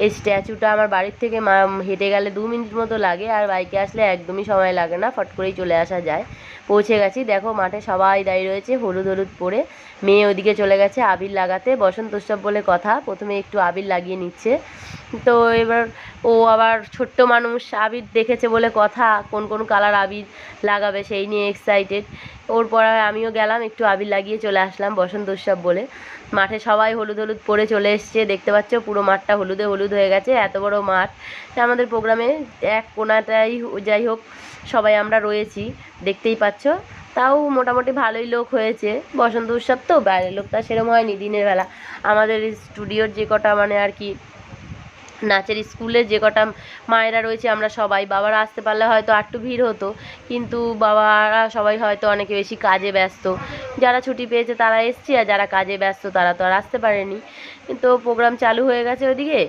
এই স্ট্যাচুটা আমার বাড়ির থেকে হেঁটে গেলে 2 মিনিট মতো লাগে, আর বাইকে আসলে একদমই সময় লাগে না, ফট করেই চলে আসা যায়। পৌঁছে গেছি, দেখো মাঠে সবাই দাঁড়িয়ে রয়েছে হলুদ হলুদ পরে। মেয়ে ওদিকে চলে গেছে আবির লাগাতে, বসন্ত উৎসব বলে কথা, প্রথমে একটু আবির লাগিয়ে নিচ্ছে। তো এবার ও আবার ছোট্ট মানুষ, আবির দেখেছে বলে কথা, কোন কোন কালার আবির লাগাবে সেই নিয়ে এক্সাইটেড। ওর পরে আমিও গেলাম, একটু আবির লাগিয়ে চলে আসলাম বসন্ত উৎসব বলে। মাঠে সবাই হলুদ হলুদ পরে চলে এসছে, দেখতে পাচ্ছ পুরো মাঠটা হলুদে হলুদ হয়ে গেছে, এত বড় মাঠ। আমাদের প্রোগ্রামে এক কোনাটাই যাই হোক সবাই আমরা রয়েছি, দেখতেই পাচ্ছ। তাও মোটামুটি ভালোই লোক হয়েছে, বসন্ত উৎসব তো বাইরের লোক তা সেরকম হয়নি দিনের বেলা। আমাদের স্টুডিওর যে কটা মানে আর কি নাচের স্কুলে যে কটা মায়েরা রয়েছে আমরা সবাই, বাবারা আসতে পারলে হয়তো আরটু ভিড় হতো, কিন্তু বাবারা সবাই হয়তো অনেকে বেশি কাজে ব্যস্ত, যারা ছুটি পেয়েছে তারা এসছে, আর যারা কাজে ব্যস্ত তারা তো আর আসতে পারেনি। কিন্তু প্রোগ্রাম চালু হয়ে গেছে ওদিকে,